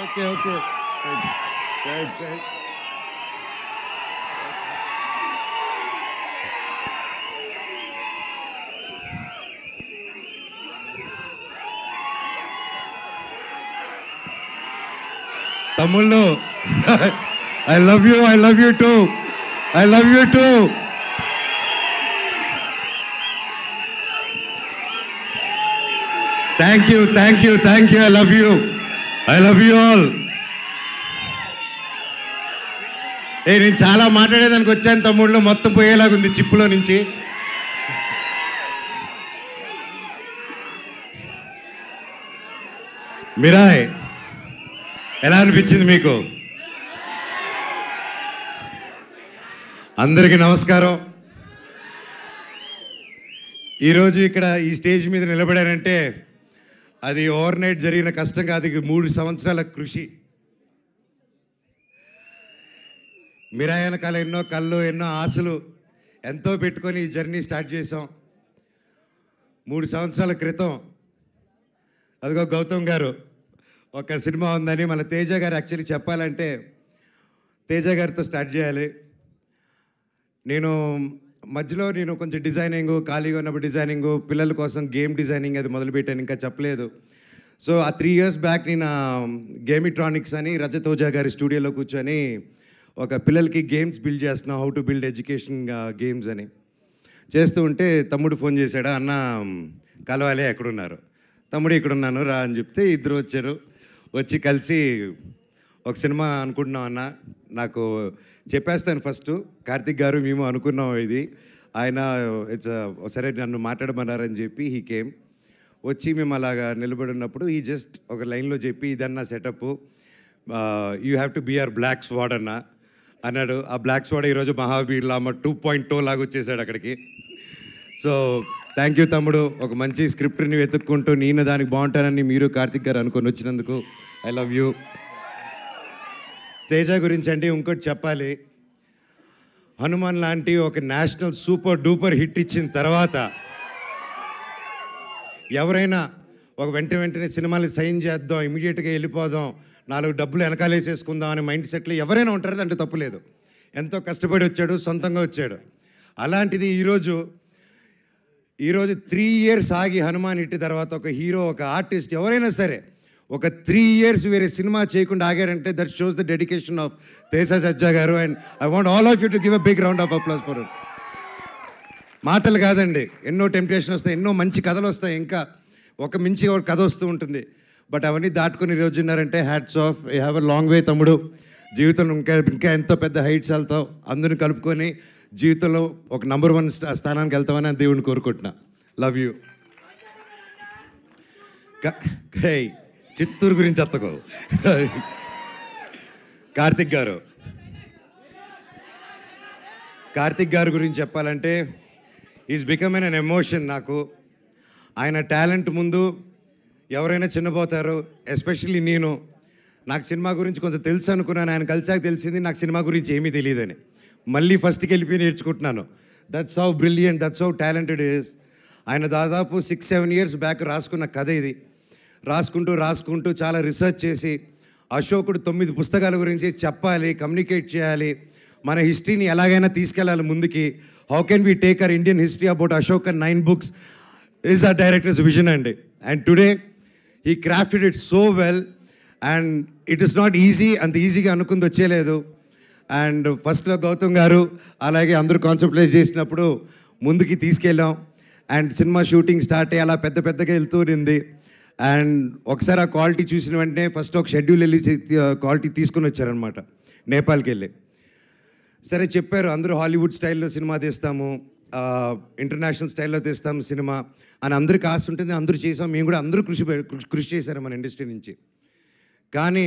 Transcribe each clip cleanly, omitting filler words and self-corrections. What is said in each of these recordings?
Okay okay తమ్ముళ్ళు, I love you two. Thank you. I love you all. నేను చాలా మాట్లాడేదానికి వచ్చాను తమ్ముళ్ళు, మొత్తం పోయేలాగుంది చిప్పులో నుంచి. మిరాయ్, ఎలా అనిపించింది మీకు? అందరికీ నమస్కారం. ఈరోజు ఇక్కడ ఈ స్టేజ్ మీద నిలబడారంటే అది ఓవర్ నైట్ జరిగిన కష్టం కాదు, 3 సంవత్సరాల కృషి. మిరాయ్ వెనకాల ఎన్నో కళ్ళు, ఎన్నో ఆశలు ఎంతో పెట్టుకొని ఈ జర్నీ స్టార్ట్ చేసాం. 3 సంవత్సరాల క్రితం అదిగో గౌతమ్ గారు ఒక సినిమా ఉందని మన తేజ గారు యాక్చువల్లీ చెప్పాలంటే తేజ గారితో స్టార్ట్ చేయాలి. మధ్యలో నేను కొంచెం డిజైనింగ్, ఖాళీగా ఉన్నప్పుడు డిజైనింగ్, పిల్లల కోసం గేమ్ డిజైనింగ్ అది మొదలుపెట్టాను, ఇంకా చెప్పలేదు. సో ఆ 3 years బ్యాక్ నేను గేమిట్రానిక్స్ అని రజత్ ఓజా గారి స్టూడియోలో కూర్చొని ఒక పిల్లలకి గేమ్స్ బిల్డ్ చేస్తున్నాం, how to build education games అని చేస్తూ ఉంటే తమ్ముడు ఫోన్ చేశాడు, అన్న కలవాలి, ఎక్కడున్నారు? తమ్ముడు ఇక్కడున్నాను రా అని చెప్తే ఇద్దరు వచ్చారు. వచ్చి కలిసి ఒక సినిమా అనుకుంటున్నాం అన్న, నాకు చెప్పేస్తాను ఫస్ట్, కార్తిక్ గారు మేము అనుకున్నాం ఇది, ఆయన సరే నన్ను మాట్లాడమన్నారని చెప్పి హీ కేమ్. వచ్చి మేము అలాగా నిలబడి ఉన్నప్పుడు ఈ జస్ట్ ఒక లైన్లో చెప్పి ఇదన్నా setup, you have to be our black squad అన్న అన్నాడు. ఆ బ్లాక్ స్వాడ్ ఈరోజు మహావీర్ లామా 2.0 లాగా వచ్చేసాడు అక్కడికి. సో థ్యాంక్ యూ తమ్ముడు, ఒక మంచి స్క్రిప్ట్ని వెతుక్కుంటూ నేను దానికి బాగుంటానని మీరు కార్తిక్ గారు అనుకొని వచ్చినందుకు ఐ లవ్ యూ. తేజ గురించి అంటే ఇంకోటి చెప్పాలి, హనుమాన్ లాంటి ఒక నేషనల్ సూపర్ డూపర్ హిట్ ఇచ్చిన తర్వాత ఎవరైనా ఒక వెంటనే సినిమాలు సైన్ చేద్దాం, ఇమీడియట్గా వెళ్ళిపోదాం, 4 డబ్బులు వెనకాలేసేసుకుందాం అనే మైండ్ సెట్లో ఎవరైనా ఉంటారు, అంటే తప్పులేదు. ఎంతో కష్టపడి వచ్చాడు, సొంతంగా వచ్చాడు. అలాంటిది ఈరోజు 3 years ఆగి హనుమాన్ హిట్ తర్వాత ఒక హీరో, ఒక ఆర్టిస్ట్ ఎవరైనా సరే ఒక 3 years వేరే సినిమా చేయకుండా ఆగారంటే that shows the dedication of Teja Sajja గారు. And I want all of you to give a big round of applause for it. మాటలు కాదండి, ఎన్నో టెంప్టేషన్ వస్తాయి, ఎన్నో మంచి కథలు వస్తాయి, ఇంకా ఒక మించి ఒక కథ వస్తూ ఉంటుంది. బట్ అవన్నీ దాటుకుని ఈరోజు ఉన్నారంటే hats off, you have a long way తమ్ముడు. జీవితంలో ఇంకా ఎంతో పెద్ద హైట్స్ వెళ్తావు, అందరిని కలుపుకొని జీవితంలో ఒక నంబర్ 1 స్థానానికి వెళ్తామని దేవుడిని కోరుకుంటున్నా. Love you. చిత్తూరు గురించి ఎత్తకో. కార్తిక్ గారు గురించి చెప్పాలంటే ఈజ్ బికమ్ ఎన్ ఎమోషన్ నాకు. ఆయన టాలెంట్ ముందు ఎవరైనా చిన్నపోతారు, ఎస్పెషల్లీ నాకు సినిమా గురించి కొంచెం తెలుసు అనుకున్నాను, ఆయన కలిసాక తెలిసింది నాకు సినిమా గురించి ఏమీ తెలియదని. మళ్ళీ ఫస్ట్కి వెళ్ళిపోయి నేర్చుకుంటున్నాను. That's how brilliant, that's how talented is. ఆయన దాదాపు 6-7 years బ్యాక్ రాసుకున్న కథ ఇది. రాసుకుంటూ చాలా రీసెర్చ్ చేసి అశోకుడు 9 పుస్తకాల గురించి చెప్పాలి, కమ్యూనికేట్ చేయాలి, మన హిస్టరీని ఎలాగైనా తీసుకెళ్ళాలి ముందుకి. How can we take our Indian history about Ashok and 9 books is ఆ డైరెక్టర్స్ విజన్ అండి. And today he crafted it so well and it is not easy, అంత ఈజీగా అనుకుంది వచ్చేలేదు. అండ్ ఫస్ట్లో గౌతమ్ గారు అలాగే అందరూ కాన్సెప్టలైజ్ చేసినప్పుడు ముందుకి తీసుకెళ్ళాం. అండ్ సినిమా షూటింగ్ స్టార్ట్ అయ్యి అలా పెద్దగా వెళ్తూ ఉంది. అండ్ ఒకసారి ఆ క్వాలిటీ చూసిన వెంటనే ఫస్ట్ ఒక షెడ్యూల్ వెళ్ళి క్వాలిటీ తీసుకుని వచ్చారనమాట, నేపాల్కి వెళ్ళి. సరే చెప్పారు, అందరూ హాలీవుడ్ స్టైల్లో సినిమా తీస్తాము, ఇంటర్నేషనల్ స్టైల్లో తీస్తాము సినిమా అని అందరికి ఆశ ఉంటుంది, అందరూ చేసాం, మేము కూడా అందరూ కృషి చేశారు మన ఇండస్ట్రీ నుంచి. కానీ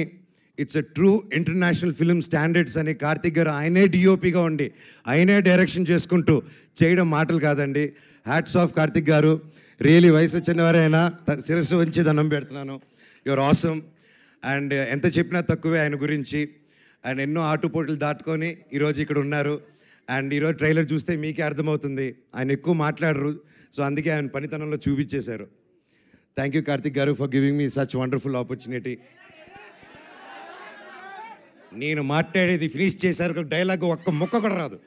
it's a true international film standards అని కార్తిక్ గారు ఆయనే డిఓపిగా ఉండి ఆయనే డైరెక్షన్ చేసుకుంటూ చేయడం మాటలు కాదండి. హ్యాట్స్ ఆఫ్ కార్తిక్ గారు, రియలీ వయసు వచ్చినవారైనా శిరస్సు వంచి దండం పెడుతున్నాను. Your awesome. అండ్ ఎంత చెప్పినా తక్కువే ఆయన గురించి. ఆయన ఎన్నో ఆటుపోట్లు దాటుకొని ఈరోజు ఇక్కడ ఉన్నారు. అండ్ ఈరోజు ట్రైలర్ చూస్తే మీకే అర్థమవుతుంది, ఆయన ఎక్కువ మాట్లాడరు, సో అందుకే ఆయన పనితనంలో చూపించేశారు. థ్యాంక్ యూ కార్తిక్ గారు for giving me such wonderful opportunity. నేను మాట్లాడేది ఫినిష్ చేశారు, డైలాగ్ ఒక్క ముక్క కూడా రాదు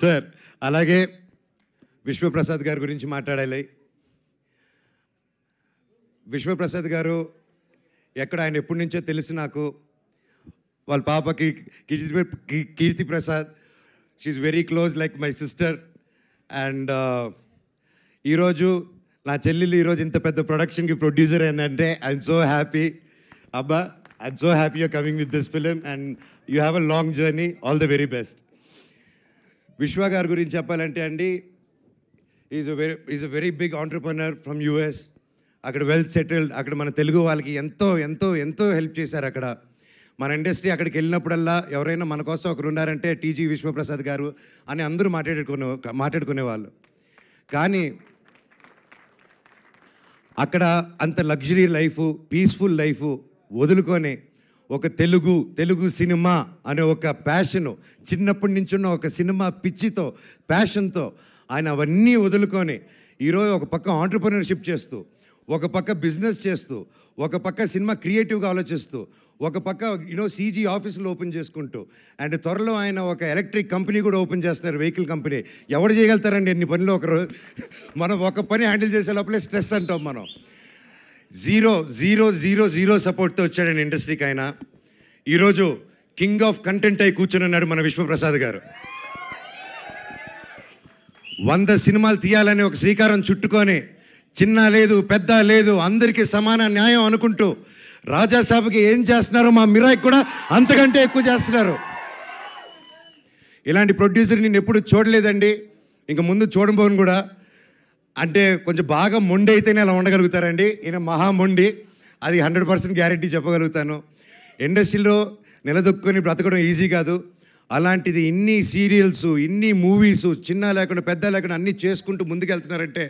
సార్. అలాగే విశ్వప్రసాద్ గారి గురించి మాట్లాడాలి. విశ్వప్రసాద్ గారు ఎక్కడ, ఆయన ఎప్పటి నుంచో తెలుసు నాకు. వాళ్ళ పాపకి Keerthi Prasad, she's very close like my sister. And ఈరోజు నా చెల్లెలు ఈరోజు ఇంత పెద్ద ప్రొడక్షన్కి ప్రొడ్యూసర్ అయిందంటే ఐఎమ్ సో హ్యాపీ. అబ్బా, I'm so happy you're coming with this film and you have a long journey. All the very best. Vishwa గారి గురించి చెప్పాలంటే అండి, is a very big entrepreneur from US. అక్కడ వెల్ సెటిల్డ్. అక్కడ మన తెలుగు వాళ్ళకి ఎంతో ఎంతో ఎంతో హెల్ప్ చేశారు. అక్కడ మన ఇండస్ట్రీ అక్కడికి వెళ్ళినప్పుడల్లా ఎవరైనా మన కోసం ఒకరు ఉన్నారంటే టీజీ విశ్వప్రసాద్ గారు అని అందరూ మాట్లాడుకునేవాళ్ళు. కానీ అక్కడ అంత లగ్జరీ లైఫ్, పీస్ఫుల్ లైఫ్ వదులుకొని ఒక తెలుగు సినిమా అనే ఒక ప్యాషను, చిన్నప్పటి నుంచి ఉన్న ఒక సినిమా పిచ్చితో, ప్యాషన్తో ఆయన అవన్నీ వదులుకొని ఈరోజు ఒక పక్క ఆంటర్ప్రెన్యూర్షిప్ చేస్తూ, ఒక పక్క బిజినెస్ చేస్తూ, ఒక పక్క సినిమా క్రియేటివ్గా ఆలోచిస్తూ, ఒక పక్క సీజీ ఆఫీసులు ఓపెన్ చేసుకుంటూ, అండ్ త్వరలో ఆయన ఒక ఎలక్ట్రిక్ కంపెనీ కూడా ఓపెన్ చేస్తున్నారు, వెహికల్ కంపెనీ. ఎవరు చేయగలుగుతారండి ఎన్ని పనులు ఒకరు? మనం ఒక పని హ్యాండిల్ చేసే లోపలే స్ట్రెస్ అంటాం మనం. జీరో జీరో జీరో జీరో సపోర్ట్తో వచ్చాడండి ఇండస్ట్రీకి ఆయన. ఈరోజు కింగ్ ఆఫ్ కంటెంట్ అయి కూర్చొని ఉన్నాడు మన విశ్వప్రసాద్ గారు. 100 సినిమాలు తీయాలని ఒక శ్రీకారం చుట్టుకొని, చిన్న లేదు పెద్ద లేదు అందరికీ సమాన న్యాయం అనుకుంటూ, రాజాసాబ్కి ఏం చేస్తున్నారో మా మిరాయికి కూడా అంతకంటే ఎక్కువ చేస్తున్నారు. ఇలాంటి ప్రొడ్యూసర్ నేను ఎప్పుడు చూడలేదండి, ఇంక ముందు చూడబోను కూడా. అంటే కొంచెం బాగా మొండి అయితేనే అలా ఉండగలుగుతారండి. ఈయన మహా మొండి, అది 100% గ్యారెంటీ చెప్పగలుగుతాను. ఇండస్ట్రీలో నిలదొక్కుని బ్రతకడం ఈజీ కాదు. అలాంటిది ఇన్ని సీరియల్స్, ఇన్ని మూవీస్, చిన్న లేకుండా పెద్ద లేకుండా అన్నీ చేసుకుంటూ ముందుకెళ్తున్నారంటే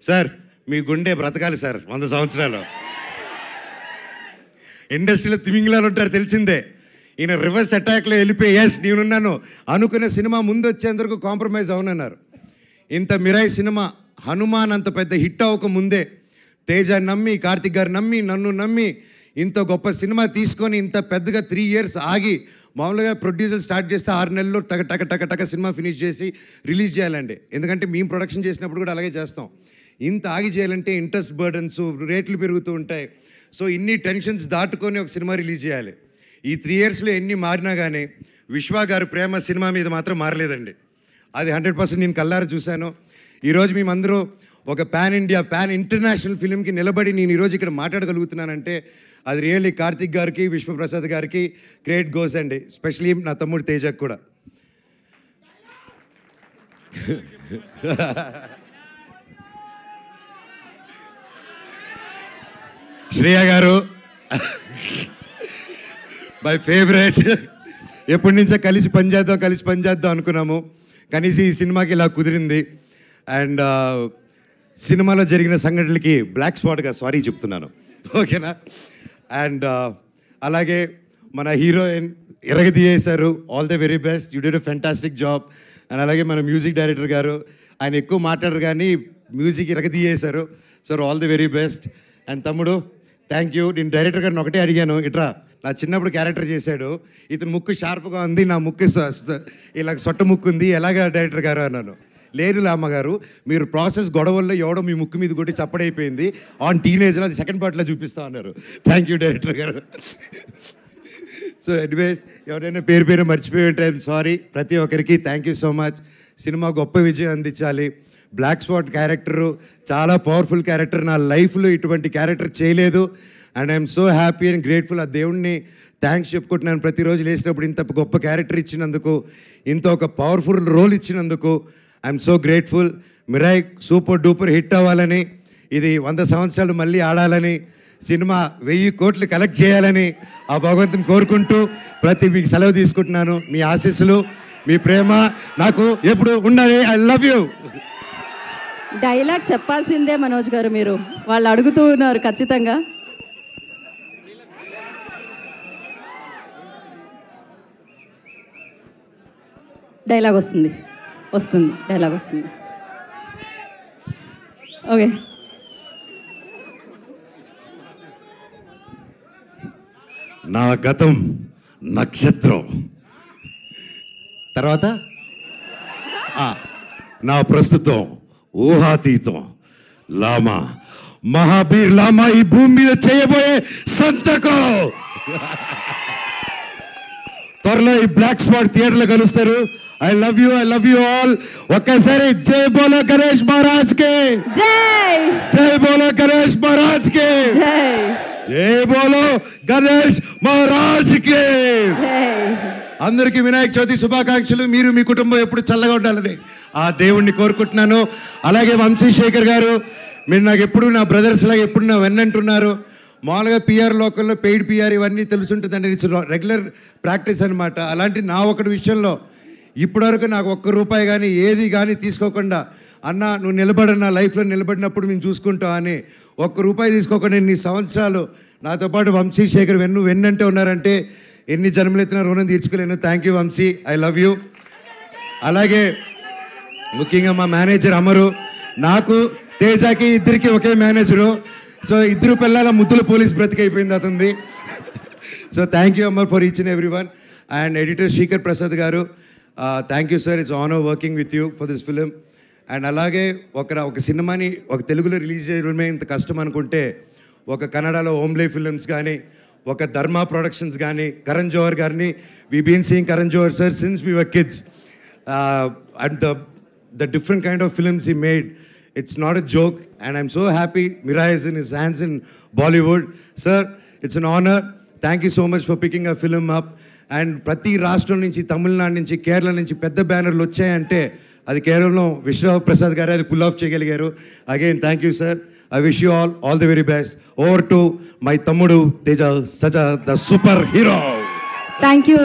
సార్ మీ గుండె బ్రతకాలి సార్ 100 సంవత్సరాలు. ఇండస్ట్రీలో తిమింగిలాలు ఉంటారు తెలిసిందే. ఈయన రివర్స్ అటాక్లో వెళ్ళిపోయి ఎస్ నేనున్నాను అనుకునే సినిమా ముందు వచ్చేందుకు కాంప్రమైజ్ అవునన్నారు. ఇంత మిరాయి సినిమా హనుమాన్ అంత పెద్ద హిట్ అవ్వక ముందే తేజ నమ్మి, కార్తిక్ గారు నమ్మి, నన్ను నమ్మి ఇంత గొప్ప సినిమా తీసుకొని ఇంత పెద్దగా 3 years ఆగి, మామూలుగా ప్రొడ్యూసర్ స్టార్ట్ చేస్తే 6 నెలల్లో టక సినిమా ఫినిష్ చేసి రిలీజ్ చేయాలండి. ఎందుకంటే మేము ప్రొడక్షన్ చేసినప్పుడు కూడా అలాగే చేస్తాం. ఇంత ఆగి చేయాలంటే ఇంట్రెస్ట్ బర్డన్స్, రేట్లు పెరుగుతూ ఉంటాయి. సో ఇన్ని టెన్షన్స్ దాటుకొని ఒక సినిమా రిలీజ్ చేయాలి. ఈ 3 yearsలో ఎన్ని మారినా కానీ విశ్వ గారు ప్రేమ సినిమా మీద మాత్రం మారలేదండి. అది 100% నేను కల్లారా చూశాను. ఈరోజు మేమందరూ ఒక పాన్ ఇండియా, పాన్ ఇంటర్నేషనల్ ఫిలింకి నిలబడి నేను ఈరోజు ఇక్కడ మాట్లాడగలుగుతున్నానంటే అది రియల్లీ కార్తిక్ గారికి, విశ్వప్రసాద్ గారికి క్రెడిట్ గోస్ అండి. ఎస్పెషలీ నా తమ్ముడు తేజకు కూడా. శ్రేయ గారు మై ఫేవరెట్. ఎప్పటి నుంచో కలిసి పనిచేద్దాం అనుకున్నాము. కనీసం ఈ సినిమాకి ఇలా కుదిరింది. అండ్ సినిమాలో జరిగిన సంఘటనలకి బ్లాక్ స్పాట్గా సారీ చెప్తున్నాను, ఓకేనా? అండ్ అలాగే మన హీరోయిన్ ఎరగదీయేశారు. All the very best, you did a fantastic job. And అలాగే మన మ్యూజిక్ డైరెక్టర్ గారు, ఆయన ఎక్కువ మాట్లాడరు కానీ మ్యూజిక్ ఎరగదీయేశారు. Sir all the very best. And తమ్ముడు థ్యాంక్ యూ. నేను డైరెక్టర్ గారిని ఒకటే అడిగాను, ఇట్రా నా చిన్నప్పుడు క్యారెక్టర్ చేశాడు, ఇతను ముక్కు షార్ప్గా ఉంది, నా ముక్కు ఇలా సొట్ట ముక్కు ఉంది, ఎలాగా డైరెక్టర్ గారు అన్నాను. లేదు అమ్మగారు, మీరు ప్రాసెస్ గొడవల్లో ఎవడో మీ ముక్కు మీద కొట్టి చప్పడైపోయింది, ఆన్ టీనేజ్లో అది సెకండ్ పార్ట్లో చూపిస్తా అన్నారు. థ్యాంక్ యూ డైరెక్టర్ గారు. సో ఎనీవేస్ ఎవరైనా పేరు మర్చిపోయి ఉంటే ఐఎమ్ సారీ. ప్రతి ఒక్కరికి thank you so much. Cinema గొప్ప విజయం అందించాలి. బ్లాక్ స్పాట్ క్యారెక్టరు చాలా పవర్ఫుల్ క్యారెక్టర్. నా లైఫ్లో ఇటువంటి క్యారెక్టర్ చేయలేదు. And I'm so happy and grateful. ఆ దేవుణ్ణి థ్యాంక్స్ చెప్పుకుంటున్నాను. ప్రతిరోజు లేచినప్పుడు ఇంత గొప్ప క్యారెక్టర్ ఇచ్చినందుకు, ఇంత ఒక పవర్ఫుల్ రోల్ ఇచ్చినందుకు I'm so grateful. Mirai super duper hit అవ్వాలని, ఇది 100 సంవత్సరాలు మళ్ళీ ఆడాలని, సినిమా 1000 కోట్లు కలెక్ట్ చేయాలని ఆ భగవంతుని కోరుకుంటూ మీకు సెలవు తీసుకుంటున్నాను. మీ ఆశీస్సులు, మీ ప్రేమ నాకు ఎప్పుడు ఉండాలి. I love you. డైలాగ్ చెప్పాల్సిందే మనోజ్ గారు, మీరు వాళ్ళు అడుగుతూ ఉన్నారు ఖచ్చితంగా. డైలాగ్ వస్తుంది. డైలాగ్ వస్తుంది. ఓకే. నా గతం నక్షత్రం, తర్వాత నా ప్రస్తుతం ఊహాతీతం. లామా, మహాబీర్ లామా ఈ భూమి మీద చేయబోయే సంతకం. త్వరలో ఈ బ్లాక్ స్పాట్ థియేటర్లో కలుస్తారు. I love you all. ఒక్కసారి జై బోలో గణేష్ మహారాజ్ కే జై. జై బోలో గణేష్ మహారాజ్ కే జై. జై బోలో గణేష్ మహారాజ్ కే జై. అందరికీ వినాయక చవితి శుభాకాంక్షలు. మీరు మీ కుటుంబం ఎప్పుడు చల్లగా ఉండాలని ఆ దేవుణ్ణి కోరుకుంటున్నాను. అలాగే వంశీశేఖర్ గారు, మీరు నాకు ఎప్పుడు నా బ్రదర్స్ లాగా ఎప్పుడు నా వెన్నంటున్నారు. మామూలుగా పిఆర్ లోకల్లో పెయిడ్ పిఆర్ ఇవన్నీ తెలుసుంటుందండి. ఇట్స్ రెగ్యులర్ ప్రాక్టీస్ అనమాట. అలాంటి నా ఒకటి విషయంలో ఇప్పటివరకు నాకు ₹1 కానీ ఏది కానీ తీసుకోకుండా, అన్న నువ్వు నిలబడన్నా లైఫ్లో నిలబడినప్పుడు మేము చూసుకుంటాం అని ₹1 తీసుకోకుండా ఇన్ని సంవత్సరాలు నాతో పాటు వంశీశేఖర్ వెన్నంటే ఉన్నారంటే ఎన్ని జన్మలెత్తిన రుణం తీర్చుకోలేను. Thank you Vamsi, I love you. అలాగే ముఖ్యంగా మా మేనేజర్ అమరు, నాకు తేజాకి ఇద్దరికి ఒకే మేనేజరు. సో ఇద్దరు పిల్లల ముద్దుల పోలీస్ బ్రతికైపోయింది అతనిది. So thank you Amar for each and every one. And editor Srikar Prasad గారు, thank you sir, it's honour working with you for this film. అండ్ అలాగే ఒక సినిమాని ఒక తెలుగులో రిలీజ్ చేయడమే ఇంత కష్టం అనుకుంటే, ఒక కన్నడలో ఓమ్లే ఫిలిమ్స్ కానీ, ఒక ధర్మా ప్రొడక్షన్స్ కానీ, కరణ్ జోహర్ గారిని, we been seeing Karan Johar sir since we were kids. And the different kind of films he made, it's not a joke, and I'm so happy Mira is in his hands in Bollywood. Sir, it's an honor. Thank you so much for picking a film up. And ప్రతి రాష్ట్రం నుంచి, తమిళనాడు నుంచి, కేరళ నుంచి పెద్ద బ్యానర్లు వచ్చాయంటే అది కేవలం విశ్వరావు ప్రసాద్ గారే అది పుల్ ఆఫ్ చేయగలిగారు. Again thank you sir. I wish you all the very best. Over to my తమ్ముడు Teja Sajja the super hero. Thank you.